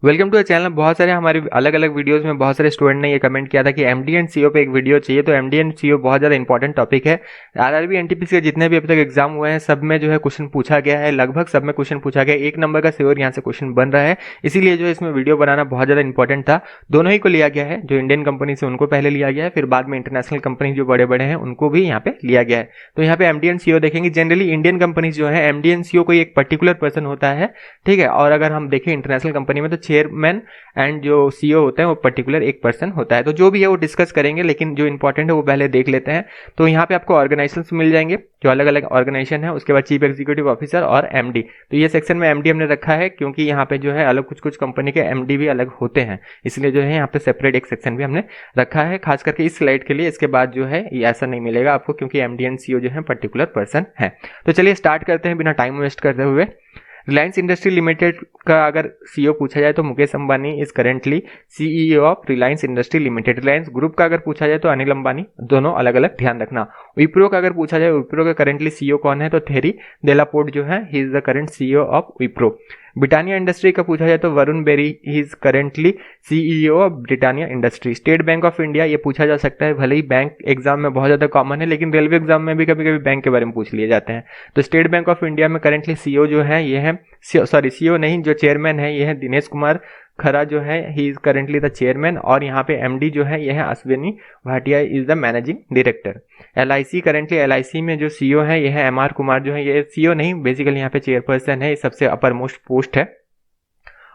Welcome to the channel. बहुत सारे हमारे अलग अलग वीडियोस में बहुत सारे स्टूडेंट ने ये कमेंट किया था कि एमडी एंड सीओ पे एक वीडियो चाहिए। तो एमडी एंड सीओ बहुत ज़्यादा इंपॉर्टेंट टॉपिक है। आरआरबी एनटीपीसी के जितने भी अभी तक एग्जाम हुए हैं सब में जो है क्वेश्चन पूछा गया है, लगभग सब में क्वेश्चन पूछा गया है। 1 नंबर का श्योर यहाँ से क्वेश्चन बन रहा है, इसीलिए जो है इसमें वीडियो बनाना बहुत ज़्यादा इंपॉर्टेंट था। दोनों ही को लिया गया है, जो इंडियन कंपनी से उनको पहले लिया गया है, फिर बाद में इंटरनेशनल कंपनी जो बड़े बड़े हैं उनको भी यहाँ पे लिया गया है। तो यहाँ पे एमडी एंड सीओ देखेंगे। जनरली इंडियन कंपनीज जो है एमडी एंड सीओ कोई एक पर्टिकुलर पर्सन होता है, ठीक है। और अगर हम देखें इंटरनेशनल कंपनी में तो चेयरमैन एंड जो सीईओ होता है वो पर्टिकुलर एक पर्सन होता है। तो जो भी है वो डिस्कस करेंगे, लेकिन जो इंपॉर्टेंट है वो पहले देख लेते हैं। तो यहाँ पे आपको ऑर्गेनाइजेशंस मिल जाएंगे, जो अलग अलग ऑर्गेनाइजेशन है, उसके बाद चीफ एग्जीक्यूटिव ऑफिसर और एमडी। तो ये सेक्शन में एमडी हमने रखा है क्योंकि यहाँ पे जो है अलग कुछ कुछ कंपनी के एमडी भी अलग होते हैं, इसलिए जो है यहाँ पे सेपरेट एक सेक्शन भी हमने रखा है खास करके इस स्लाइड के लिए। इसके बाद जो है ये ऐसा नहीं मिलेगा आपको, क्योंकि एमडी एंड सीईओ जो है पर्टिकुलर पर्सन है। तो चलिए स्टार्ट करते हैं बिना टाइम वेस्ट करते हुए। रिलायंस इंडस्ट्री लिमिटेड का अगर सीईओ पूछा जाए तो Mukesh Ambani is currently CEO of Reliance industry limited. Reliance group का अगर पूछा जाए तो अनिल अंबानी, दोनों अलग अलग ध्यान रखना। विप्रो का अगर पूछा जाए, विप्रो का करेंटली सीईओ कौन है तो थेरी देलापोर्ट जो है he is the current CEO of Wipro. Britannia industry का पूछा जाए तो Varun Berry he is currently CEO of Britannia industry. State Bank of India ये पूछा जा सकता है, भले ही बैंक एग्जाम में बहुत ज़्यादा कॉमन है, लेकिन रेलवे एग्जाम में भी कभी कभी बैंक के बारे में पूछ लिए जाते हैं। तो स्टेट बैंक ऑफ इंडिया में करेंटली सीईओ जो है ये है, सॉरी सीईओ नहीं, जो चेयरमैन है ये है दिनेश कुमार खरा जो है he is currently the chairman. और यहाँ पे एमडी जो है ये है Ashwini Bhatia is the managing director. LIC currently LIC में जो सीईओ है ये है एमआर कुमार, जो है ये सीईओ नहीं बेसिकली यहाँ पे चेयरपर्सन है, ये सबसे अपर मोस्ट पोस्ट है।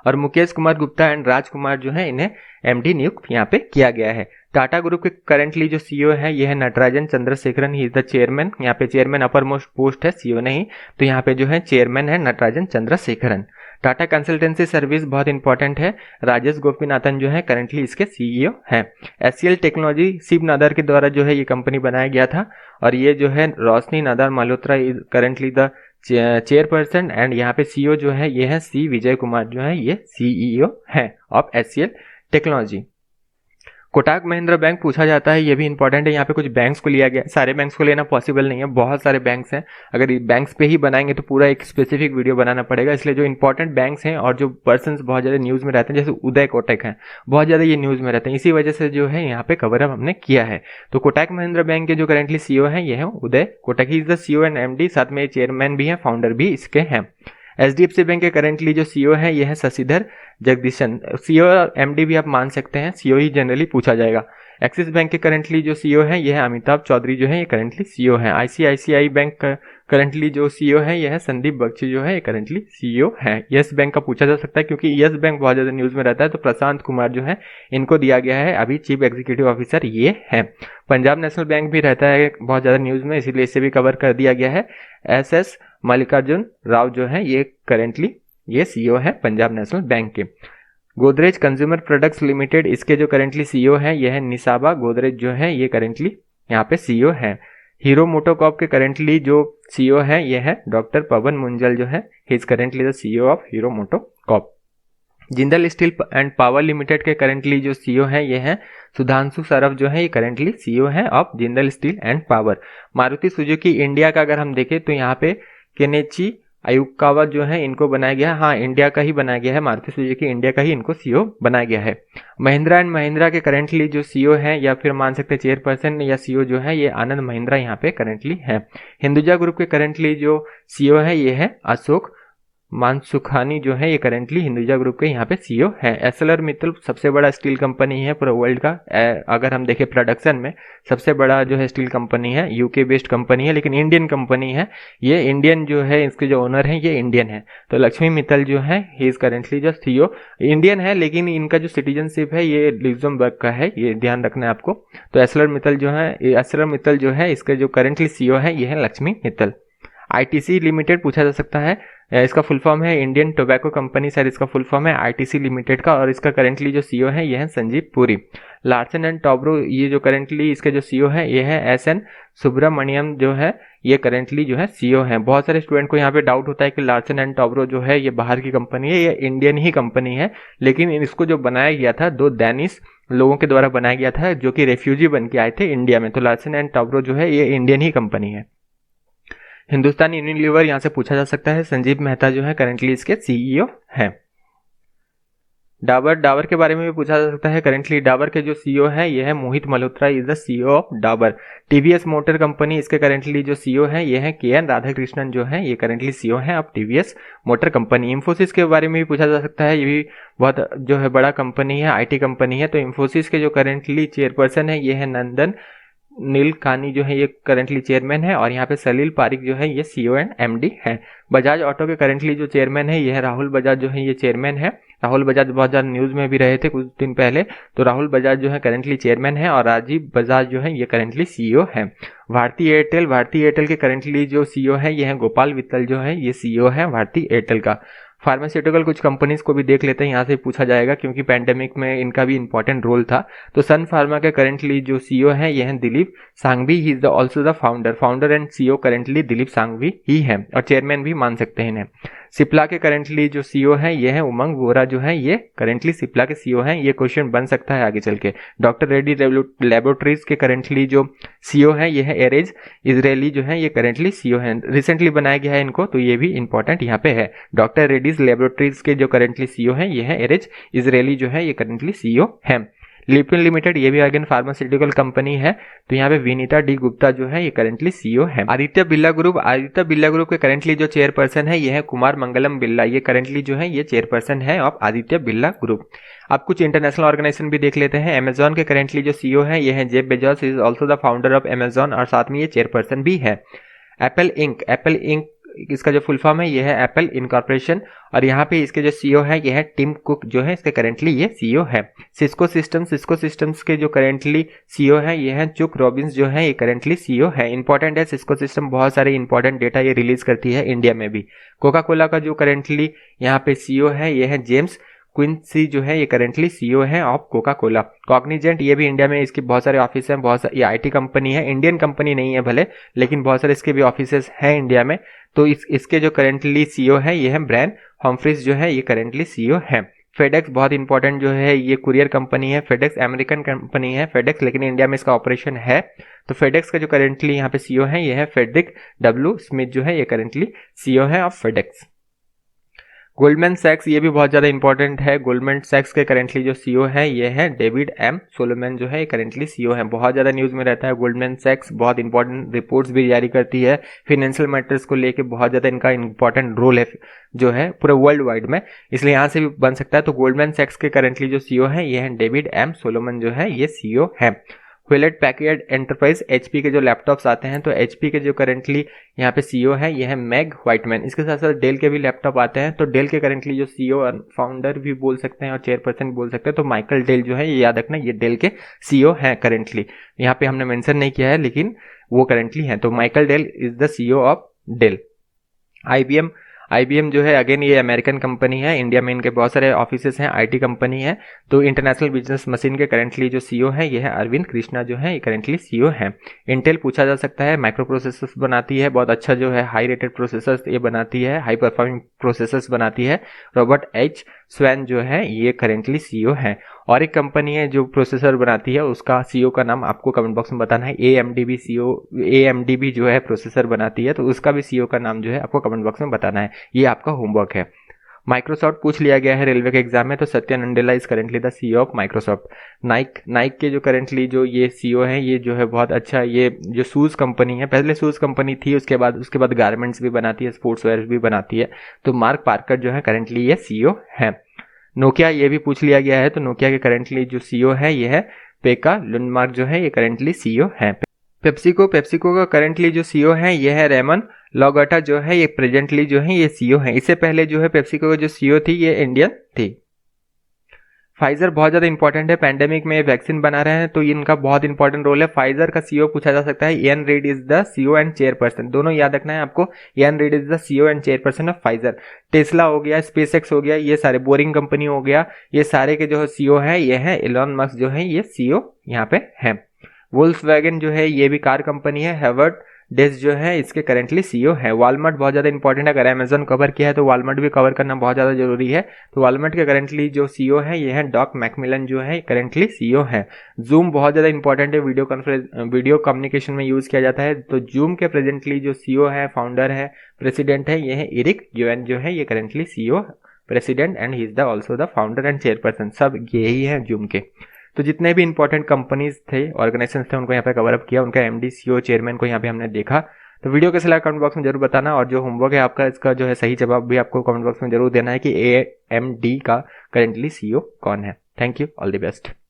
और मुकेश कुमार गुप्ता एंड राज कुमार जो है इन्हें एमडी नियुक्त यहाँ पे किया गया है। टाटा ग्रुप के करेंटली जो सीईओ है ये है नटराजन चंद्रशेखरन, ही इज द चेयरमैन। यहाँ पे चेयरमैन अपर मोस्ट पोस्ट है, सीईओ नहीं। तो यहाँ पे जो है चेयरमैन है नटराजन चंद्रशेखरन। टाटा कंसल्टेंसी सर्विस बहुत इंपॉर्टेंट है, राजेश गोपीनाथन जो है करेंटली इसके सीईओ हैं। एचसीएल टेक्नोलॉजी शिव नादर के द्वारा जो है ये कंपनी बनाया गया था, और ये जो है Roshni Nadar Malhotra is currently the chairperson. And यहाँ पे सीईओ जो है ये है सी विजय कुमार, जो है ये सीईओ है of HCL technology. Kotak Mahindra bank पूछा जाता है, ये भी इंपॉर्टेंट है। यहाँ पे कुछ बैंक्स को लिया गया है, सारे बैंक्स को लेना पॉसिबल नहीं है, बहुत सारे बैंक्स हैं। अगर बैंक्स पे ही बनाएंगे तो पूरा एक स्पेसिफिक वीडियो बनाना पड़ेगा, इसलिए जो इंपॉर्टेंट बैंक्स हैं और जो पर्सन्स बहुत ज़्यादा न्यूज़ में रहते हैं, जैसे उदय कोटक हैं, बहुत ज़्यादा ये न्यूज़ में रहते हैं, इसी वजह से जो है यहाँ पे कवर अप हमने किया है। तो कोटक महिंद्रा बैंक के जो करेंटली सीईओ है ये है Uday Kotak, he is the CEO and MD, साथ में चेयरमैन भी है, फाउंडर भी इसके हैं। एचडीएफसी बैंक के करेंटली जो सीईओ है ये है शशिधर जगदीशन। सीईओ और एमडी भी आप मान सकते हैं, सीईओ ही जनरली पूछा जाएगा। एक्सिस बैंक के करेंटली जो सीईओ है ये है अमिताभ चौधरी, जो है ये करेंटली सीईओ है। आईसीआईसीआई बैंक का करेंटली जो सीईओ है ये है संदीप बख्शी, जो है ये करेंटली सीईओ है। यस बैंक का पूछा जा सकता है क्योंकि यस बैंक बहुत ज़्यादा न्यूज़ में रहता है, तो प्रशांत कुमार जो है इनको दिया गया है अभी चीफ एग्जीक्यूटिव ऑफिसर ये है। पंजाब नेशनल बैंक भी रहता है बहुत ज़्यादा न्यूज़ में, इसीलिए इसे भी कवर कर दिया गया है। एस मल्लिकार्जुन राव जो है ये करेंटली ये सीईओ है पंजाब नेशनल बैंक के। गोदरेज कंज्यूमर प्रोडक्ट्स लिमिटेड, इसके जो करेंटली सीईओ है ये है निसाबा गोदरेज, जो है ये करेंटली यहाँ पे सीईओ है। हीरो मोटोकॉर्प के करेंटली जो सीईओ है ये है डॉक्टर पवन मुंजल, जो है he is currently the CEO of hero MotoCorp. Jindal steel and power limited के करेंटली जो सीईओ है ये है सुधांशु सरफ, जो है ये करेंटली सीईओ है of Jindal steel and power. Maruti Suzuki India का अगर हम देखें तो यहाँ पे केनेची आयुकावा जो है इनको बनाया गया है, हाँ इंडिया का ही बनाया गया है, मारुति सुजुकी इंडिया का ही इनको सीईओ बनाया गया है। महिंद्रा एंड महिंद्रा के करेंटली जो सीईओ है या फिर मान सकते हैं चेयरपर्सन या सीईओ जो है ये आनंद महिंद्रा यहाँ पे करेंटली है। हिंदुजा ग्रुप के करेंटली जो सीईओ है ये है अशोक मानसुखानी, जो है ये करेंटली हिंदुजा ग्रुप के यहाँ पे सीईओ है। एसएलआर मित्तल सबसे बड़ा स्टील कंपनी है पूरा वर्ल्ड का, अगर हम देखें प्रोडक्शन में सबसे बड़ा जो है स्टील कंपनी है, यूके बेस्ड कंपनी है, लेकिन इंडियन कंपनी है ये, इंडियन जो है इसके जो ओनर है ये इंडियन है। तो लक्ष्मी मित्तल जो है ही इज करेंटली जो सीईओ इंडियन है, लेकिन इनका जो सिटीजनशिप है ये लग्जमबर्ग का है, ये ध्यान रखना है आपको। तो एसएलआर मित्तल जो है, एसएलआर मित्तल जो है इसका जो करेंटली सीईओ है ये है लक्ष्मी मित्तल। आईटीसी लिमिटेड पूछा जा सकता है, इसका फुल फॉर्म है इंडियन टोबैको कंपनी, सर इसका फुल फॉर्म है आईटीसी लिमिटेड का, और इसका करेंटली जो सीईओ है ये है संजीव पुरी। लार्सन एंड टॉब्रो ये जो करेंटली इसके जो सीईओ है ये है एसएन सुब्रमण्यम, जो है ये करेंटली जो है सीईओ है। बहुत सारे स्टूडेंट को यहाँ पे डाउट होता है कि लार्सन एंड टॉब्रो जो है ये बाहर की कंपनी है, ये इंडियन ही कंपनी है, लेकिन इसको जो बनाया गया था 2 डेनिश लोगों के द्वारा बनाया गया था जो कि रेफ्यूजी बन के आए थे इंडिया में। तो लार्सन एंड टॉब्रो जो है ये इंडियन ही कंपनी है। हिंदुस्तान यूनिलीवर यहाँ से पूछा जा सकता है, संजीव मेहता जो है करेंटली इसके सीईओ है। डाबर के बारे में भी पूछा जा सकता है। करेंटली डाबर के जो सीईओ है ये है Mohit Malhotra, is the CEO of Dabur. TVS motor company, इसके करेंटली जो सीईओ है ये है के एन राधाकृष्णन, जो है ये करेंटली सीईओ है of TVS motor company. Infosys के बारे में भी पूछा जा सकता है, ये भी बहुत जो है बड़ा कंपनी है, आईटी कंपनी है। तो इंफोसिस के जो करेंटली चेयरपर्सन है ये है नंदन नीलकानी, जो है ये करेंटली चेयरमैन है, और यहाँ पे सलील पारिक जो है ये सीईओ एंड एमडी है। बजाज ऑटो के करेंटली जो चेयरमैन है ये है राहुल बजाज, जो है ये चेयरमैन है। राहुल बजाज बहुत ज़्यादा न्यूज़ में भी रहे थे कुछ दिन पहले, तो राहुल बजाज जो है करेंटली चेयरमैन है, और राजीव बजाज जो है ये करेंटली सीईओ है। भारती एयरटेल के करेंटली जो सीईओ है ये है गोपाल वित्तल, जो है ये सीईओ है भारती एयरटेल का। फार्मास्यूटिकल कुछ कंपनीज को भी देख लेते हैं, यहाँ से पूछा जाएगा क्योंकि पैंडेमिक में इनका भी इंपॉर्टेंट रोल था। तो सन फार्मा के करेंटली जो सीईओ है ये है Dilip Sanghvi, he is the also the founder and CEO currently Dilip Sanghvi ही है, और चेयरमैन भी मान सकते हैं इन्हें। सिप्ला के करेंटली जो सीईओ है ये है उमंग वोरा, जो है ये करेंटली सिप्ला के सीईओ हैं। ये क्वेश्चन बन सकता है आगे चल के। डॉक्टर रेड्डी लेबोरेटरीज के करेंटली जो सीईओ है ये है एरेज इजरायली, जो है ये करेंटली सीईओ है। रिसेंटली बनाया गया है इनको, तो ये भी इंपॉर्टेंट यहाँ पे है। डॉक्टर रेड्डीज लेबोरेटरीज के जो करेंटली सीईओ है ये है एरेज इजरायली, जो है ये करेंटली सीईओ है। लिपिन लिमिटेड, ये भी अगेन फार्मास्यूटिकल कंपनी है, तो यहाँ पे विनीता डी गुप्ता जो है ये करेंटली सीईओ है। आदित्य बिरला ग्रुप के करेंटली जो चेयरपर्सन है ये है कुमार मंगलम बिरला, ये करेंटली जो है ये चेयरपर्सन है ऑफ आदित्य बिरला ग्रुप। अब कुछ इंटरनेशनल ऑर्गेनाइजेशन भी देख लेते हैं। अमेजॉन के करेंटली जो सीईओ है ये है Jeff Bezos, is also the founder of Amazon, और साथ में ये चेयरपर्सन भी है। एप्पल इंक इसका जो फुल फॉर्म है ये है एप्पल इनकॉर्पोरेशन, और यहाँ पे इसके जो सीईओ है ये है टिम कुक, जो है इसके करेंटली ये सीईओ है। सिस्को सिस्टम्स के जो करेंटली सीईओ है ये है चुक रॉबिन्स, जो है ये करेंटली सीईओ है। इंपॉर्टेंट है सिस्को सिस्टम, बहुत सारे इंपॉर्टेंट डेटा ये रिलीज करती है इंडिया में भी। कोका कोला का जो करेंटली यहाँ पे सीईओ है ये है जेम्स क्विंसी, जो है ये करेंटली सीईओ है ऑफ कोका कोला। कॉग्निजेंट, ये भी इंडिया में इसके बहुत सारे ऑफिस हैं, बहुत सारे, ये आईटी कंपनी है, इंडियन कंपनी नहीं है भले, लेकिन बहुत सारे इसके भी ऑफिसेस हैं इंडिया में। तो इसके जो करेंटली सीईओ है ये है ब्रायन हम्फ्रीज, जो है ये करेंटली सीईओ है। फेडेक्स बहुत इंपॉर्टेंट जो है, ये कुरियर कंपनी है। फेडेक्स अमेरिकन कंपनी है फेडेक्स, लेकिन इंडिया में इसका ऑपरेशन है। तो फेडेक्स का जो करेंटली यहाँ पे सीईओ है ये है फेडरिक डब्ल्यू स्मिथ, जो है ये करेंटली सीईओ है ऑफ फेडेक्स। गोल्डमैन सैक्स, ये भी बहुत ज़्यादा इंपॉर्टेंट है। गोल्डमैन सैक्स के करेंटली जो सीईओ है ये है डेविड एम सोलोमन, जो है करेंटली सीईओ है। बहुत ज़्यादा न्यूज़ में रहता है गोल्डमैन सैक्स, बहुत इंपॉर्टेंट रिपोर्ट्स भी जारी करती है फिनेंशियल मैटर्स को लेके, बहुत ज़्यादा इनका इंपॉर्टेंट रोल है जो है पूरे वर्ल्ड वाइड में, इसलिए यहाँ से भी बन सकता है। तो गोल्डमैन सैक्स के करेंटली जो सीईओ है ये है डेविड एम सोलोमन, जो है ये सीईओ है। ह्यूलेट पैकर्ड एंटरप्राइज, एचपी के जो लैपटॉप्स आते हैं, तो एचपी के जो करेंटली यहाँ पे सीईओ है ये है मैग व्हाइटमैन। इसके साथ साथ डेल के भी लैपटॉप आते हैं, तो डेल के करेंटली जो सीईओ और फाउंडर भी बोल सकते हैं और चेयरपर्सन भी बोल सकते हैं, तो माइकल डेल जो है ये याद रखना, ये डेल के सीईओ हैं करेंटली। यहाँ पे हमने मेंशन नहीं किया है लेकिन वो करेंटली हैं, तो Michael Dell is the CEO of Dell. IBM जो है अगेन ये अमेरिकन कंपनी है, इंडिया में इनके बहुत सारे ऑफिसेस हैं, आईटी कंपनी है। तो इंटरनेशनल बिजनेस मशीन के करेंटली जो सीईओ है ये है अरविंद कृष्णा, जो है ये करेंटली सीईओ है। इंटेल पूछा जा सकता है, माइक्रो प्रोसेसर्स बनाती है, बहुत अच्छा जो है हाई रेटेड प्रोसेसर्स ये बनाती है, हाई परफॉर्मिंग प्रोसेसर्स बनाती है। रॉबर्ट एच स्वैन जो है ये करेंटली सीईओ है। और एक कंपनी है जो प्रोसेसर बनाती है, उसका सीईओ का नाम आपको कमेंट बॉक्स में बताना है। AMD भी जो है प्रोसेसर बनाती है, तो उसका भी सीईओ का नाम जो है आपको कमेंट बॉक्स में बताना है, ये आपका होमवर्क है। माइक्रोसॉफ्ट पूछ लिया गया है रेलवे के एग्जाम में, तो Satya Nadella is currently the CEO of Microsoft. Nike के जो करेंटली जो ये सीईओ है ये जो है बहुत अच्छा, ये जो शूज़ कंपनी है, पहले शूज़ कंपनी थी, उसके बाद गारमेंट्स भी बनाती है, स्पोर्ट्स वेयर भी बनाती है। तो मार्क पार्कर जो है करेंटली ये सीईओ है। नोकिया, ये भी पूछ लिया गया है, तो नोकिया के करेंटली जो सीईओ है ये है पेका लुंडमार्क, जो है ये करेंटली सीईओ है। पेप्सिको का करेंटली जो सीईओ है ये है रेमन लॉगटा, जो है ये प्रेजेंटली जो है ये सीईओ है। इससे पहले जो है पेप्सिको का जो सीईओ थी ये इंडियन थी। फाइजर बहुत ज़्यादा इंपॉर्टेंट है, पैंडेमिक में वैक्सीन बना रहे हैं, तो इनका बहुत इंपॉर्टेंट रोल है। फाइजर का सीईओ पूछा जा सकता है, Ian read is the CEO and chairperson, दोनों याद रखना है आपको। Ian read is the CEO and chairperson of Pfizer. Tesla हो गया, स्पेसएक्स हो गया, ये सारे बोरिंग कंपनी हो गया, ये सारे के जो सीईओ है ये है एलन मस्क, जो है ये सीईओ यहाँ पे है। वोल्क्सवैगन जो है ये भी कार कंपनी है। हेवर्ड डेस जो है इसके करेंटली सीईओ है। वालमार्ट बहुत ज़्यादा इंपॉर्टेंट है, अगर अमेजन कवर किया है तो वालमार्ट भी कवर करना बहुत ज़्यादा जरूरी है। तो वालमार्ट के करेंटली जो सीईओ है ये है डॉक मैकमिलन, जो है करेंटली सीईओ है। जूम बहुत ज़्यादा इंपॉर्टेंट है, वीडियो कम्युनिकेशन में यूज़ किया जाता है। तो जूम के प्रेजेंटली जो सीईओ है, फाउंडर है, प्रेसिडेंट है, ये है एरिक युएन, जो है ये currently CEO president and he is the also the founder and chairperson, सब यही हैं जूम के। तो जितने भी इंपॉर्टेंट कंपनीज थे, ऑर्गेनाइजेशन थे, उनको यहाँ पे कवर अप किया, उनका एमडी सीईओ चेयरमैन को यहाँ पे हमने देखा। तो वीडियो कैसा लगा कमेंट बॉक्स में जरूर बताना, और जो होमवर्क है आपका इसका जो है सही जवाब भी आपको कमेंट बॉक्स में जरूर देना है कि AMD का करेंटली सीईओ कौन है। Thank you, all the best.